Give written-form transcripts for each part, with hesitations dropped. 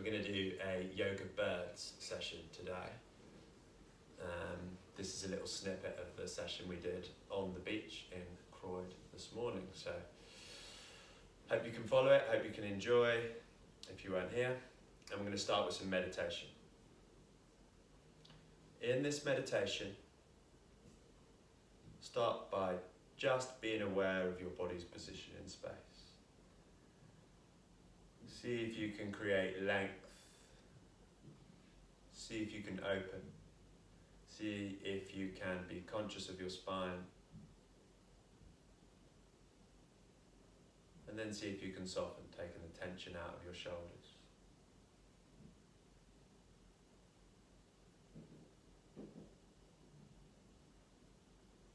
We're going to do a yoga birds session today. This is a little snippet of the session we did on the beach in Croyde this morning. So hope you can follow it, hope you can enjoy if you weren't here. And we're going to start with some meditation. In this meditation, start by just being aware of your body's position in space. See if you can create length. See if you can open. See if you can be conscious of your spine. And then see if you can soften, taking the tension out of your shoulders.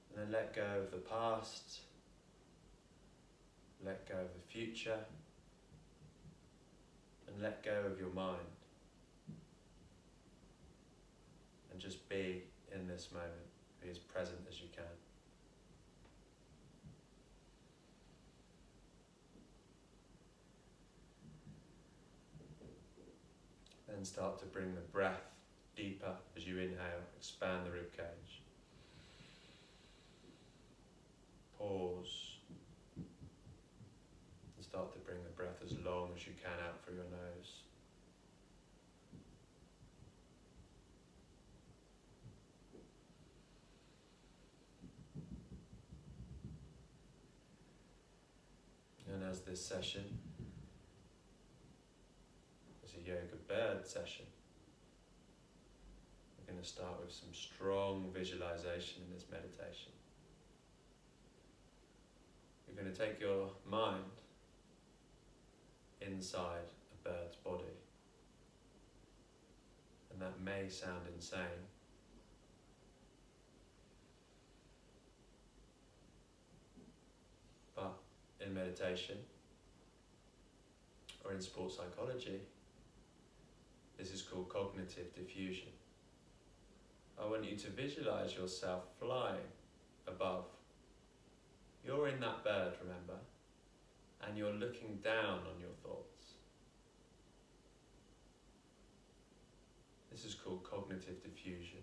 And then let go of the past. Let go of the future. And let go of your mind. And just be in this moment. Be as present as you can. Then start to bring the breath deeper as you inhale. Expand the rib cage. Pause. And start to bring the breath as long as you can out through your nose. And as this session is a yoga bird session, we're going to start with some strong visualization in this meditation. You're going to take your mind inside a bird's body. And that may sound insane, but in meditation or in sports psychology, this is called cognitive diffusion. I want you to visualize yourself flying above. You're in that bird, remember, and you're looking down on your thoughts. This is called cognitive diffusion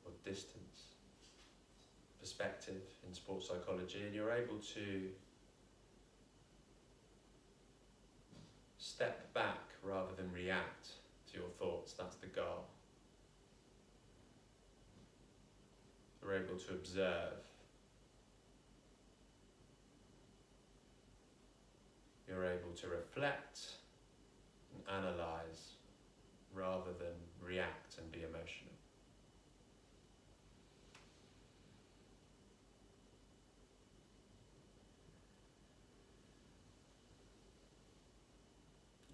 or distance, perspective in sports psychology, and you're able to step back rather than react to your thoughts. That's the goal. You're able to observe. You're able to reflect and analyze rather than react and be emotional.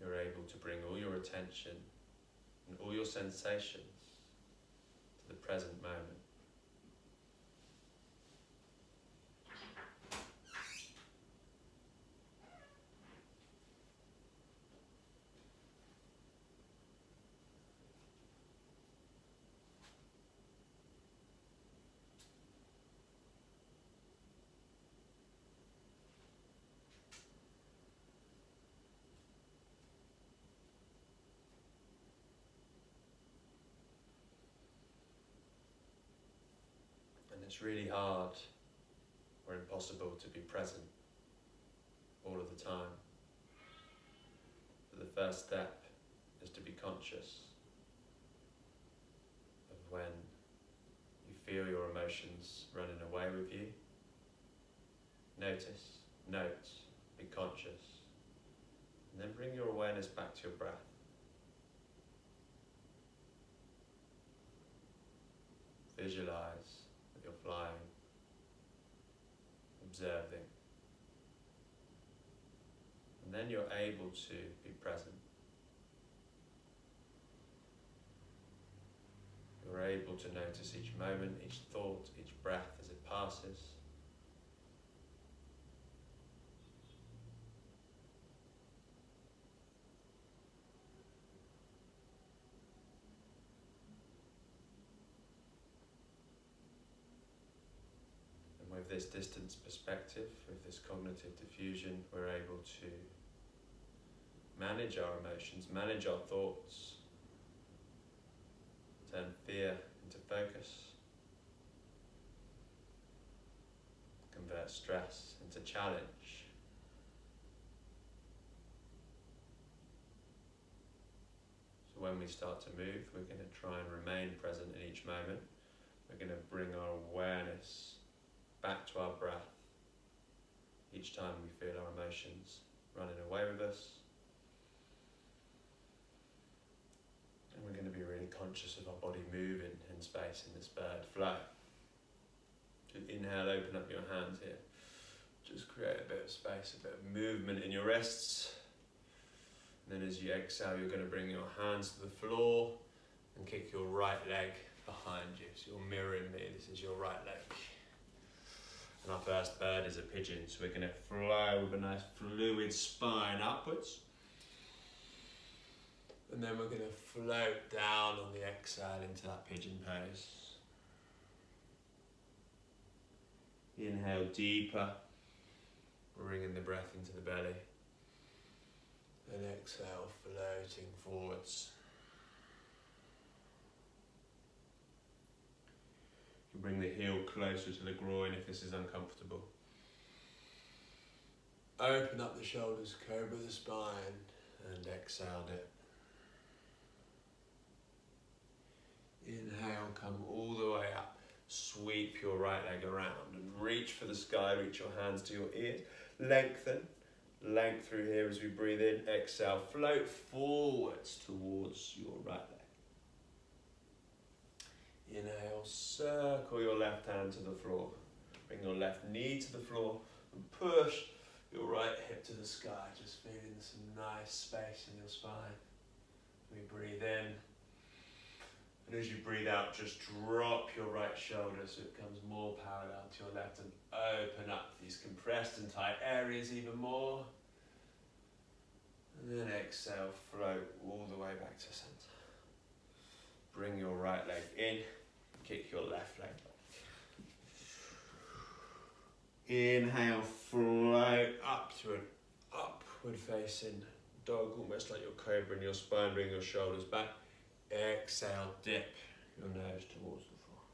You're able to bring all your attention and all your sensations to the present moment. It's really hard or impossible to be present all of the time. But the first step is to be conscious of when you feel your emotions running away with you. Notice, note, be conscious, and then bring your awareness back to your breath. Visualize that you're flying, observing, and then you're able to be present. You're able to notice each moment, each thought, each breath as it passes. With this distance perspective, with this cognitive diffusion, we're able to manage our emotions, manage our thoughts, turn fear into focus, convert stress into challenge. So when we start to move, we're going to try and remain present in each moment. We're going to bring our awareness back to our breath each time we feel our emotions running away with us. And we're going to be really conscious of our body moving in space in this bird flow. Just inhale, open up your hands here. Just create a bit of space, a bit of movement in your wrists. And then as you exhale, you're going to bring your hands to the floor and kick your right leg behind you. So you're mirroring me, this is your right leg. And our first bird is a pigeon, so we're going to fly with a nice fluid spine upwards. And then we're going to float down on the exhale into that pigeon pose. Inhale deeper, bringing the breath into the belly. And exhale, floating forwards. You bring the heel closer to the groin if this is uncomfortable. Open up the shoulders, cobra the spine, and exhale dip. Inhale, come all the way up. Sweep your right leg around and reach for the sky, reach your hands to your ears. Lengthen, length through here as we breathe in. Exhale, float forwards towards your right leg. Inhale, circle your left hand to the floor. Bring your left knee to the floor and push your right hip to the sky. Just feeling some nice space in your spine. We breathe in. And as you breathe out, just drop your right shoulder so it comes more parallel to your left and open up these compressed and tight areas even more. And then exhale, float all the way back to center. Bring your right leg in, kick your left leg back. Inhale, float up to an upward facing dog, almost like your cobra in your spine. Bring your shoulders back. Exhale, dip your nose towards the floor.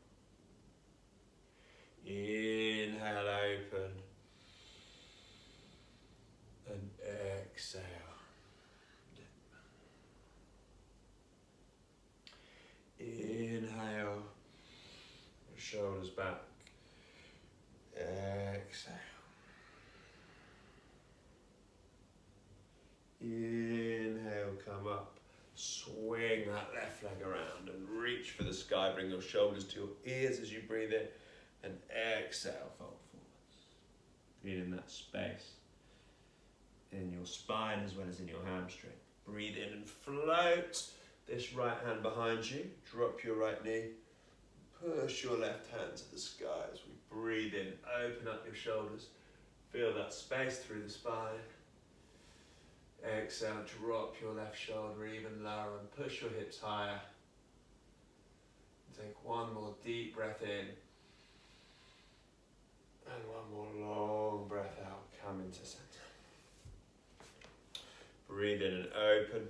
Inhale, open. And exhale, dip. Inhale, your shoulders back. Exhale. Inhale, come up. Swing that left leg around and reach for the sky. Bring your shoulders to your ears as you breathe in. And exhale, fold forwards. Feeling that space in your spine as well as in your hamstring. Breathe in and float this right hand behind you. Drop your right knee. Push your left hand to the sky as we breathe in. Open up your shoulders. Feel that space through the spine. Exhale, drop your left shoulder even lower and push your hips higher. Take one more deep breath in. And one more long breath out. Come into center. Breathe in and open.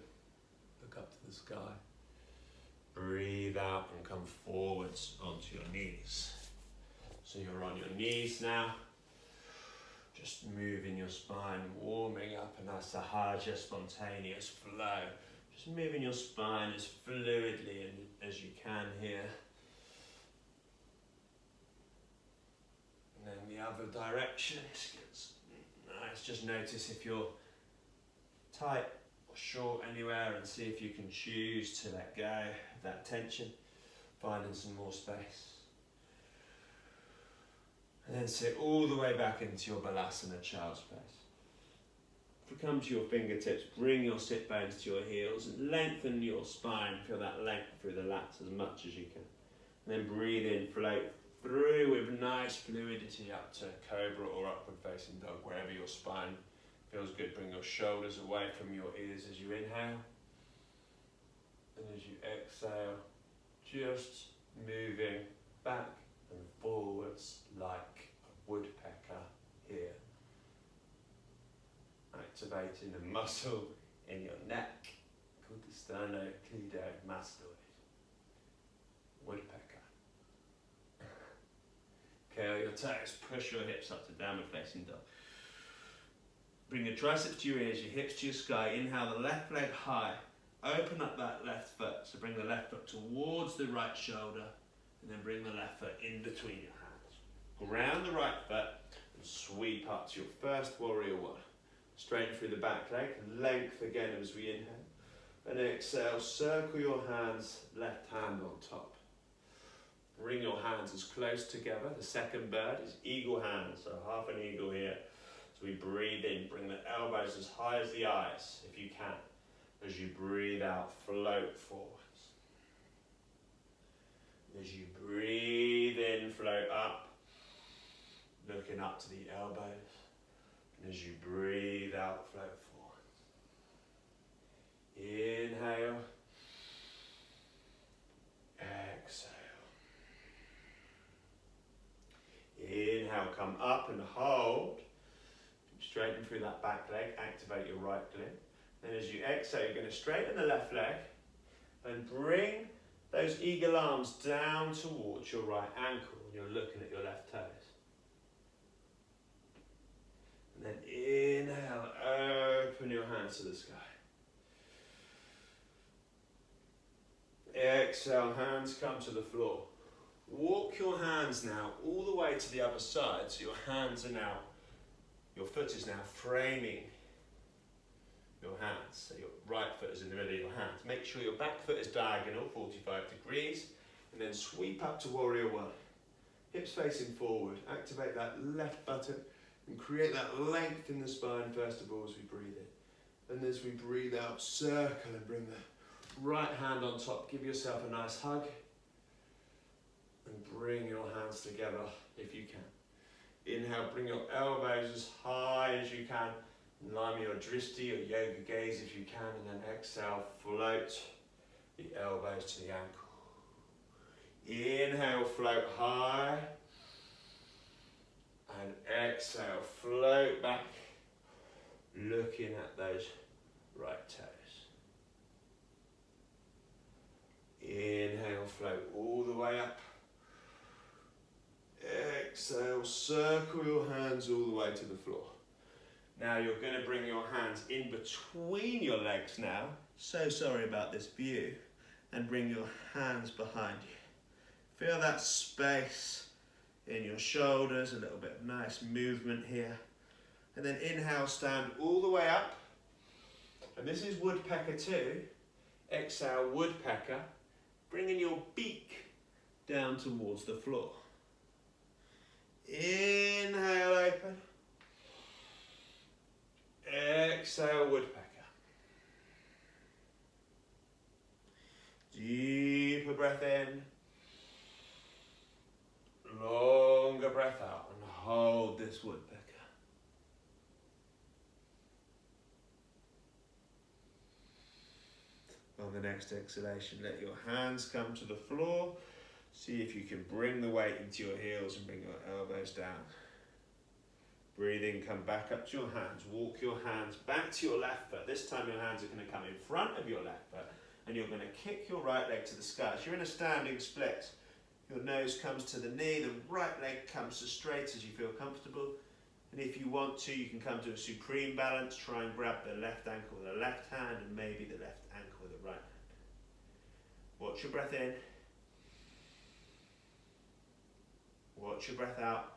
Look up to the sky. Breathe out and come forwards onto your knees. So you're on your knees now. Just moving your spine, warming up, and that's a Sahaja, spontaneous flow. Just moving your spine as fluidly as you can here. And then the other direction gets nice. Just notice if you're tight or short anywhere and see if you can choose to let go of that tension, finding some more space. And then sit all the way back into your balasana, child's pose. If you come to your fingertips, bring your sit bones to your heels and lengthen your spine. Feel that length through the lats as much as you can. And then breathe in, float through with nice fluidity up to cobra or upward facing dog, wherever your spine feels good. Bring your shoulders away from your ears as you inhale. And as you exhale, just moving back and forwards like a woodpecker here. Activating the muscle in your neck, called the sternocleidomastoid. Woodpecker. Curl your toes, push your hips up to downward facing dog. Bring your triceps to your ears, your hips to your sky. Inhale the left leg high. Open up that left foot. So bring the left foot towards the right shoulder and then bring the left foot in between your hands. Ground the right foot and sweep up to your first warrior one. Straighten through the back leg, length again as we inhale. And exhale, circle your hands, left hand on top. Bring your hands as close together. The second bird is eagle hands, so half an eagle here. So we breathe in, bring the elbows as high as the eyes, if you can. As you breathe out, float forwards. As you breathe in, float up, looking up to the elbows. And as you breathe out, float forwards. Inhale. Exhale. Inhale, come up and hold. Straighten through that back leg, activate your right glute. Then as you exhale, you're going to straighten the left leg and bring those eagle arms down towards your right ankle when you're looking at your left toes. And then inhale, open your hands to the sky. Exhale, hands come to the floor. Walk your hands now all the way to the other side, so your hands are now, your foot is now framing your hands. So your right foot is in the middle of your hands. Make sure your back foot is diagonal, 45 degrees, and then sweep up to warrior one. Hips facing forward, activate that left button and create that length in the spine first of all as we breathe in. And as we breathe out, circle and bring the right hand on top. Give yourself a nice hug. And bring your hands together if you can. Inhale, bring your elbows as high as you can. In line with your drishti or yoga gaze if you can. And then exhale, float the elbows to the ankle. Inhale, float high. And exhale, float back. Looking at those right toes. Inhale, float all the way up. Exhale, circle your hands all the way to the floor. Now you're going to bring your hands in between your legs now. So sorry about this view. And bring your hands behind you. Feel that space in your shoulders, a little bit of nice movement here. And then inhale, stand all the way up. And this is Woodpecker 2. Exhale, Woodpecker. Bringing your beak down towards the floor. Inhale, open. Exhale, Woodpecker. Deeper breath in. Longer breath out. And hold this Woodpecker. On the next exhalation, let your hands come to the floor. See if you can bring the weight into your heels and bring your elbows down. Breathe in, come back up to your hands. Walk your hands back to your left foot. This time your hands are going to come in front of your left foot and you're going to kick your right leg to the sky. So you're in a standing split. Your nose comes to the knee, the right leg comes as straight as you feel comfortable. And if you want to, you can come to a supreme balance. Try and grab the left ankle with the left hand and maybe the left ankle with the right hand. Watch your breath in. Watch your breath out.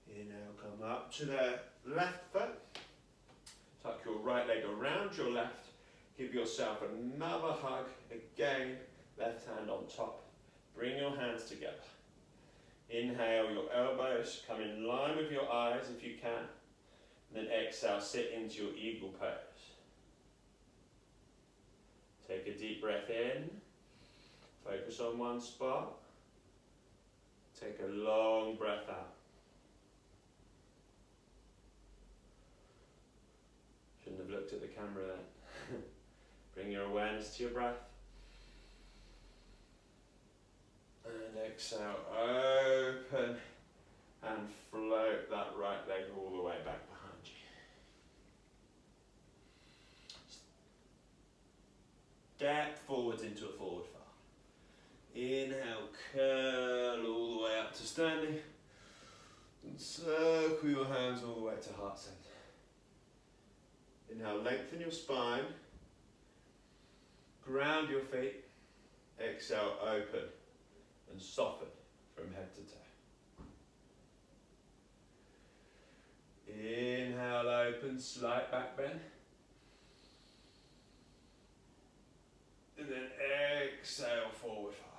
Inhale, come up to the left foot. Tuck your right leg around your left. Give yourself another hug. Again, left hand on top. Bring your hands together. Inhale, your elbows come in line with your eyes if you can. And then exhale, sit into your eagle pose. Take a deep breath in. Focus on one spot. Take a long breath out. Shouldn't have looked at the camera then. Bring your awareness to your breath. And exhale, open and float that right leg all the way back behind you. step forwards into a forward fold. Inhale, curl all the way up to standing. And circle your hands all the way to heart center. Inhale, lengthen your spine. Ground your feet. Exhale, open and soften from head to toe. Inhale, open, slight back bend. And then exhale, forward fold.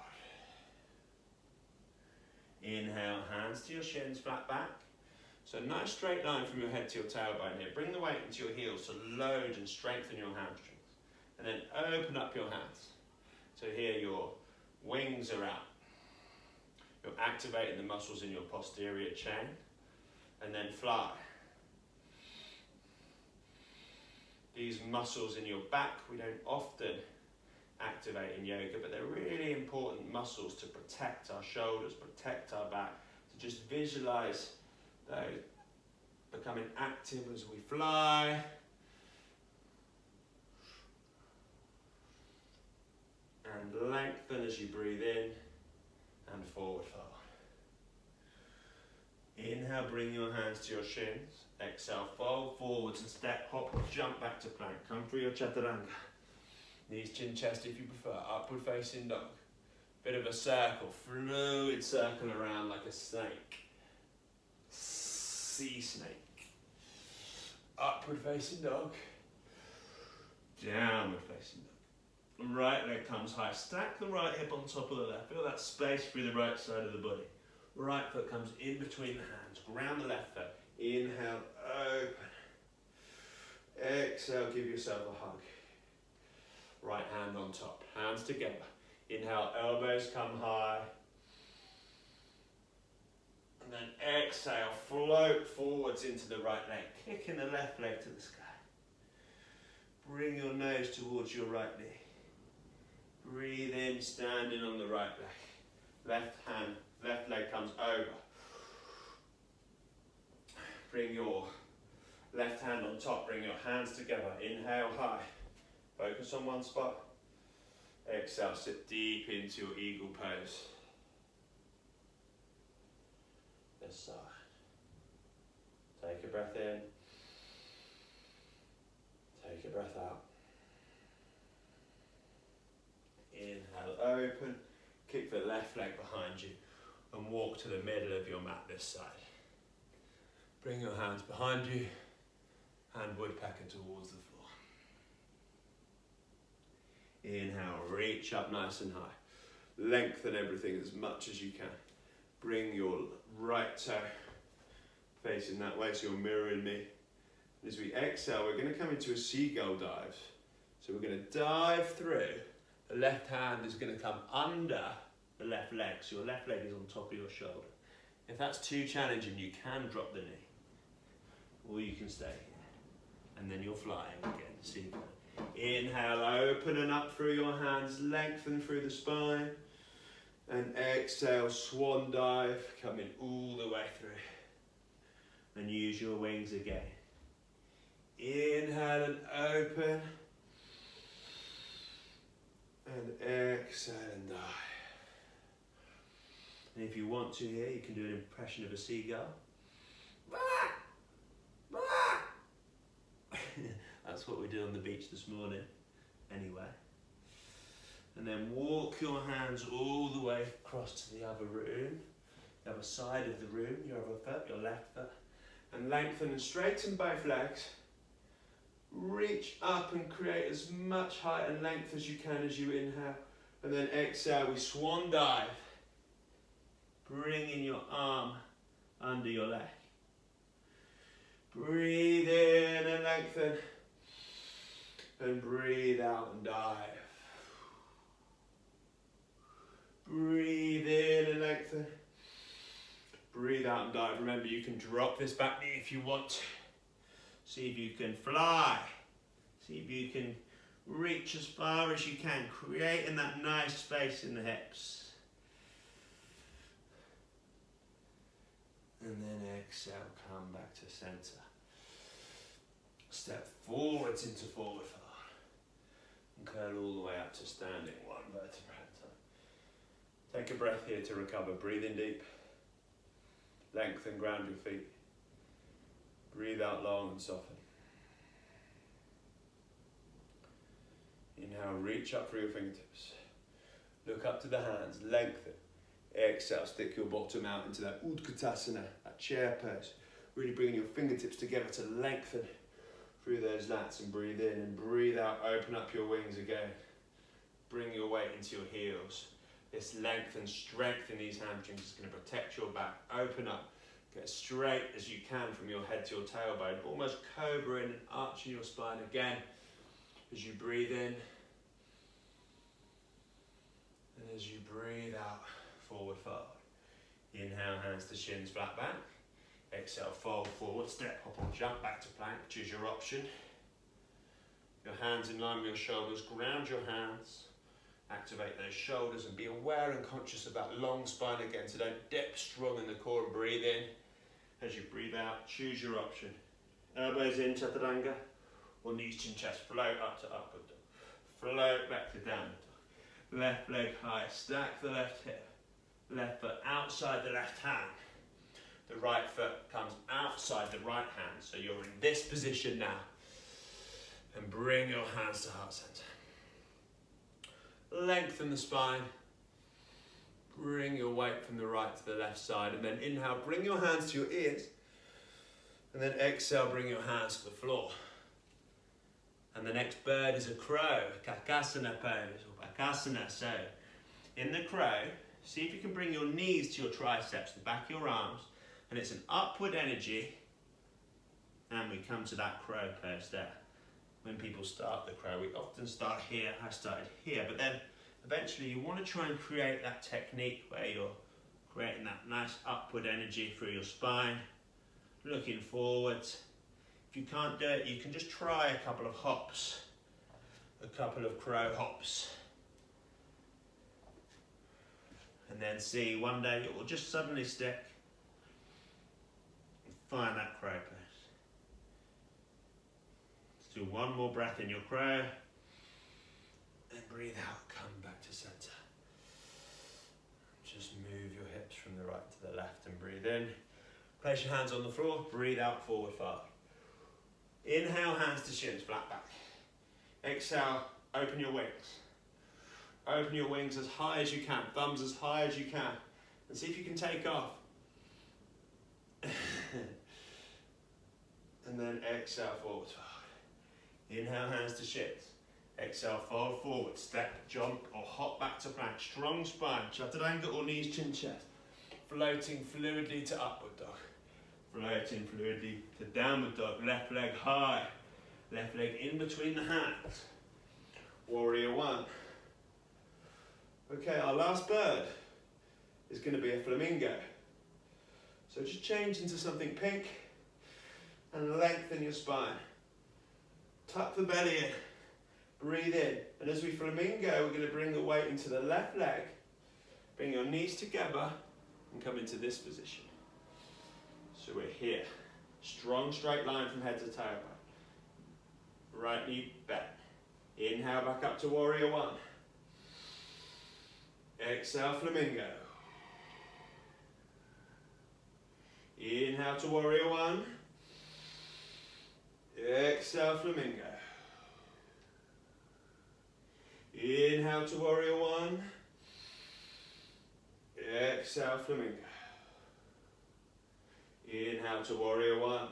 Inhale, hands to your shins, flat back. So nice straight line from your head to your tailbone here. Bring the weight into your heels to load and strengthen your hamstrings. And then open up your hands. So here your wings are out. You're activating the muscles in your posterior chain. And then fly. These muscles in your back, we don't often activate in yoga, but they're really important muscles to protect our shoulders, protect our back. So just visualize those becoming active as we fly. And lengthen as you breathe in and forward fold. Inhale, bring your hands to your shins. Exhale, fold forwards and step, hop, jump back to plank. Come through your chaturanga. Knees, chin, chest if you prefer. Upward facing dog. Bit of a circle, fluid circle around like a snake. Sea snake. Upward facing dog. Downward facing dog. Right leg comes high. Stack the right hip on top of the left. Feel that space through the right side of the body. Right foot comes in between the hands. Ground the left foot. Inhale, open. Exhale, give yourself a hug. Right hand on top, hands together. Inhale, elbows come high. And then exhale, float forwards into the right leg. Kicking the left leg to the sky. Bring your nose towards your right knee. Breathe in, standing on the right leg. Left leg comes over. Bring your left hand on top, bring your hands together. Inhale high. Focus on one spot. Exhale, sit deep into your eagle pose. This side. Take a breath in. Take a breath out. Inhale, open. Kick the left leg behind you and walk to the middle of your mat this side. Bring your hands behind you and woodpecker towards the floor. Inhale, reach up nice and high. Lengthen everything as much as you can. Bring your right toe facing that way so you're mirroring me. As we exhale, we're going to come into a seagull dive. So we're going to dive through. The left hand is going to come under the left leg. So your left leg is on top of your shoulder. If that's too challenging, you can drop the knee. Or you can stay here. And then you're flying again, seagull. Inhale, open and up through your hands, lengthen through the spine. And exhale, swan dive, coming all the way through. And use your wings again. Inhale and open. And exhale and dive. And if you want to here, you can do an impression of a seagull. That's what we did on the beach this morning, anyway. And then walk your hands all the way across to the other room, the other side of the room, your other foot, your left foot. And lengthen and straighten both legs. Reach up and create as much height and length as you can as you inhale. And then exhale, we swan dive. Bringing your arm under your leg. Breathe in and lengthen. And breathe out and dive. Breathe in and lengthen. Breathe out and dive. Remember, you can drop this back knee if you want to. See if you can fly. See if you can reach as far as you can, creating that nice space in the hips. And then exhale, come back to center. Step forwards into forward fold. And curl all the way up to standing, one vertebra at a time. Take a breath here to recover. Breathe in deep. Lengthen, ground your feet. Breathe out long and soften. Inhale, reach up through your fingertips. Look up to the hands, lengthen. Exhale, stick your bottom out into that Utkatasana, that chair pose. Really bringing your fingertips together to lengthen through those lats, and breathe in and breathe out. Open up your wings again. Bring your weight into your heels. This length and strength in these hamstrings is going to protect your back. Open up. Get as straight as you can from your head to your tailbone. Almost cobra in and arching your spine again as you breathe in. And as you breathe out, forward fold. Inhale, hands to shins, flat back. Exhale, fold forward, step, hop or jump back to plank. Choose your option. Your hands in line with your shoulders. Ground your hands. Activate those shoulders and be aware and conscious of that long spine again. So don't dip strong in the core and breathe in. As you breathe out, choose your option. Elbows in, chaturanga, or knees, chin, chest. Float up to upward dog. Float back to downward dog. Left leg high, stack the left hip. Left foot outside the left hand. The right foot comes outside the right hand. So you're in this position now. And bring your hands to heart center. Lengthen the spine. Bring your weight from the right to the left side. And then inhale, bring your hands to your ears. And then exhale, bring your hands to the floor. And the next bird is a crow, kakasana pose, or bakasana. So, in the crow, see if you can bring your knees to your triceps, the back of your arms. And it's an upward energy. And we come to that crow pose there. When people start the crow, we often start here. I started here, but then eventually you want to try and create that technique where you're creating that nice upward energy through your spine, looking forwards. If you can't do it, you can just try a couple of hops, a couple of crow hops. And then see, one day it will just suddenly stick and find that crow pose. Do one more breath in your crow, and breathe out, come back to center. Just move your hips from the right to the left and breathe in. Place your hands on the floor, breathe out, forward fold. Inhale, hands to shins, flat back. Exhale, open your wings. Open your wings as high as you can, thumbs as high as you can, and see if you can take off. And then exhale, forward fold. Inhale, hands to shins. Exhale, fold forward, step, jump or hop back to plank. Strong spine, chaturanga or knees, chin, chest. Floating fluidly to upward dog. Floating fluidly to downward dog. Left leg high. Left leg in between the hands. Warrior one. Okay, our last bird is going to be a flamingo. So just change into something pink and lengthen your spine. Tuck the belly in, breathe in, and as we flamingo, we're going to bring the weight into the left leg, bring your knees together, and come into this position. So we're here, strong straight line from head to tailbone. Right knee bent. Inhale back up to warrior one. Exhale, flamingo. Inhale to warrior one. Exhale, flamingo. Inhale to warrior one. Exhale, flamingo. Inhale to warrior one.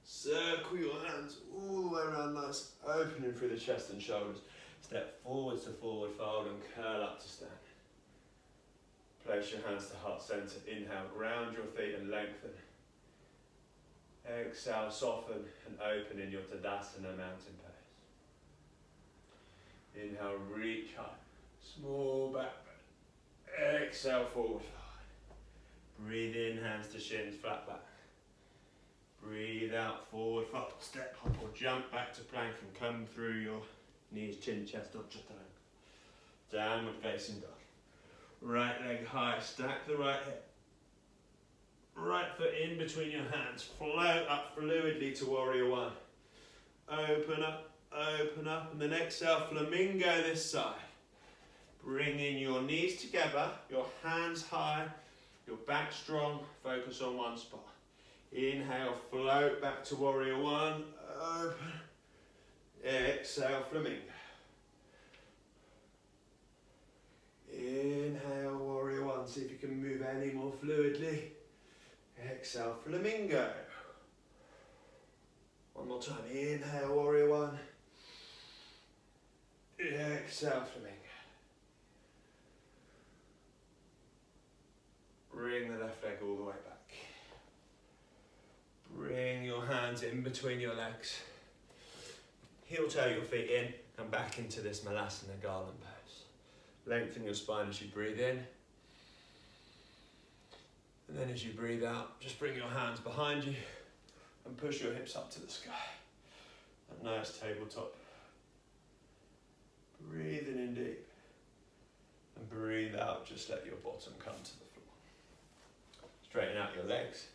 Circle your hands all the way around, nice, opening through the chest and shoulders. Step forwards to forward fold and curl up to stand. Place your hands to heart center. Inhale, ground your feet and lengthen. Exhale, soften and open in your Tadasana mountain pose. Inhale, reach high, small back bend. Exhale, forward fold. Breathe in, hands to shins, flat back. Breathe out, forward fold. Step, hop or jump back to plank and come through your knees, chin, chest or chaturanga. Downward facing dog. Right leg high, stack the right hip. Right foot in between your hands, float up fluidly to warrior one. Open up, open up, and then exhale, flamingo this side. Bringing your knees together, your hands high, your back strong, focus on one spot. Inhale, float back to warrior one, open. Exhale, flamingo. Inhale, warrior one, see if you can move any more fluidly. Exhale, flamingo. One more time, inhale, warrior one. Exhale, flamingo. Bring the left leg all the way back. Bring your hands in between your legs. Heel toe your feet in and back into this malasana garland pose. Lengthen your spine as you breathe in. And then as you breathe out, just bring your hands behind you and push your hips up to the sky. A nice tabletop. Breathing in deep. And breathe out, just let your bottom come to the floor. Straighten out your legs.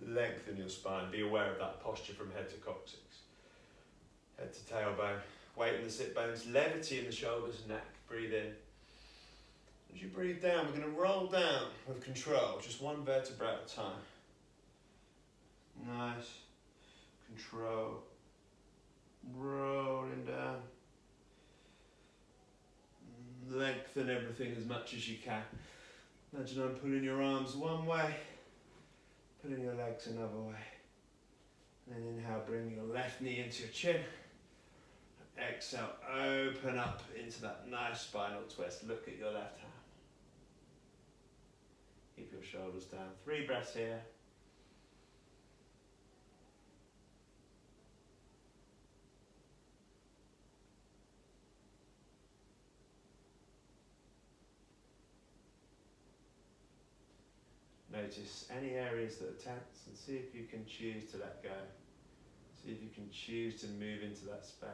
Lengthen your spine. Be aware of that posture from head to coccyx. Head to tailbone. Weight in the sit bones. Levity in the shoulders and neck. Breathe in. As you breathe down, we're going to roll down with control. Just one vertebra at a time. Nice. Control. Rolling down. Lengthen everything as much as you can. Imagine I'm pulling your arms one way. Pulling your legs another way. And then inhale, bring your left knee into your chin. Exhale, open up into that nice spinal twist. Look at your left hand. Keep your shoulders down. 3 breaths here. Notice any areas that are tense and see if you can choose to let go. See if you can choose to move into that space.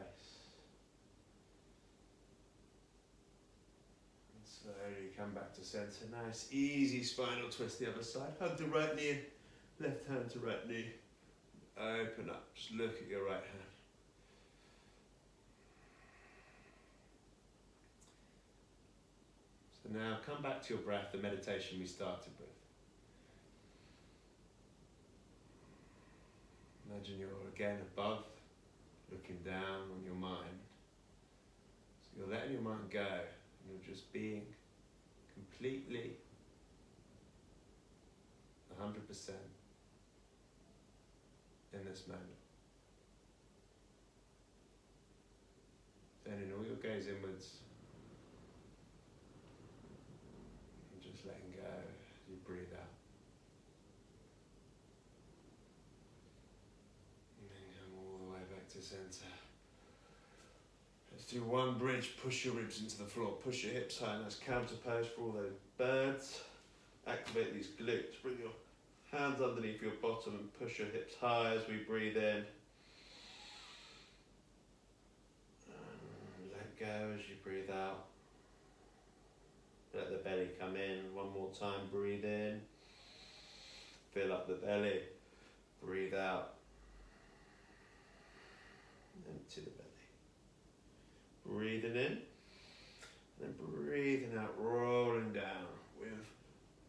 And slowly come back to center. Nice, easy spinal twist the other side. Hug the right knee, left hand to right knee. Open up, just look at your right hand. So now come back to your breath, the meditation we started with. Imagine you're again above, looking down on your mind. So you're letting your mind go, and you're just being completely 100% in this moment. Sending all your gaze inwards, and just letting go as you breathe out. To center. Let's do one bridge. Push your ribs into the floor. Push your hips high. Nice counter pose for all those birds. Activate these glutes. Bring your hands underneath your bottom and push your hips high as we breathe in. And let go as you breathe out. Let the belly come in. One more time. Breathe in. Fill up the belly. Breathe out. Empty the belly. Breathing in, and then breathing out, rolling down with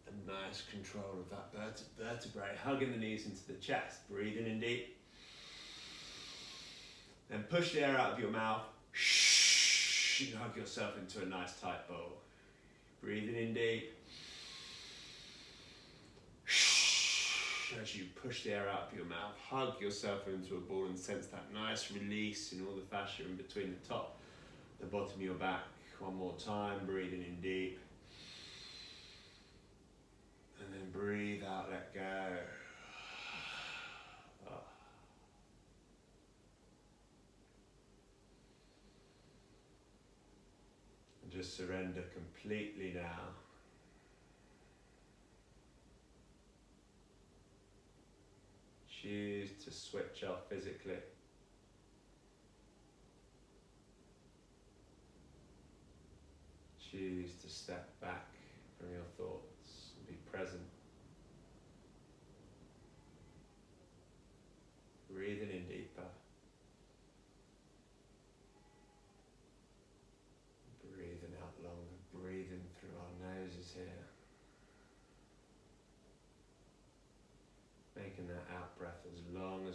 a nice control of that vertebrae, hugging the knees into the chest. Breathing in deep. Then push the air out of your mouth. You can hug yourself into a nice tight bowl. Breathing in deep. As you push the air out of your mouth, hug yourself into a ball and sense that nice release in all the fascia in between the top, the bottom of your back. One more time, breathing in deep. And then breathe out, let go. And just surrender completely now. Choose to switch off physically. Choose to step back from your thoughts and be present. Breathing in deeper.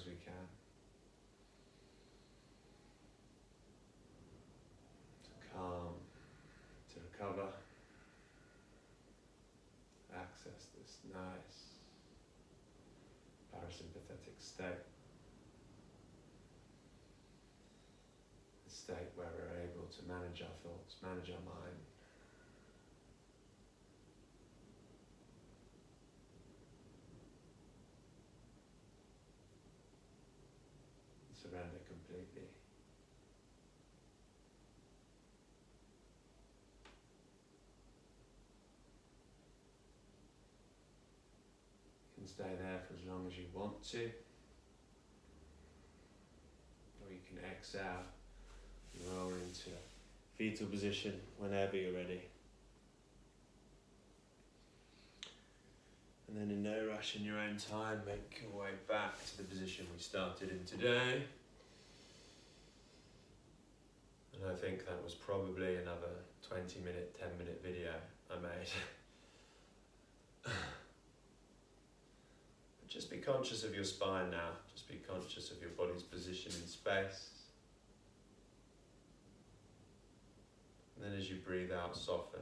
as we can. To calm, to recover, access this nice parasympathetic state. The state where we're able to manage our thoughts, manage our mind. Surrender completely. You can stay there for as long as you want to, or you can exhale and roll into fetal position whenever you're ready. And then in no rush, in your own time, make your way back to the position we started in today. And I think that was probably another 20-minute, 10-minute video I made. But just be conscious of your spine now. Just be conscious of your body's position in space. And then as you breathe out, soften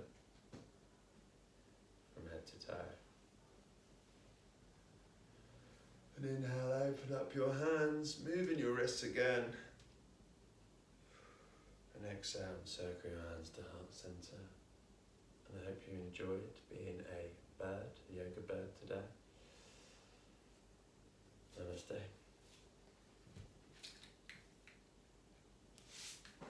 from head to toe. And inhale, open up your hands, moving your wrists again. And exhale, circle your hands to heart center. And I hope you enjoyed being a yoga bird today. Namaste.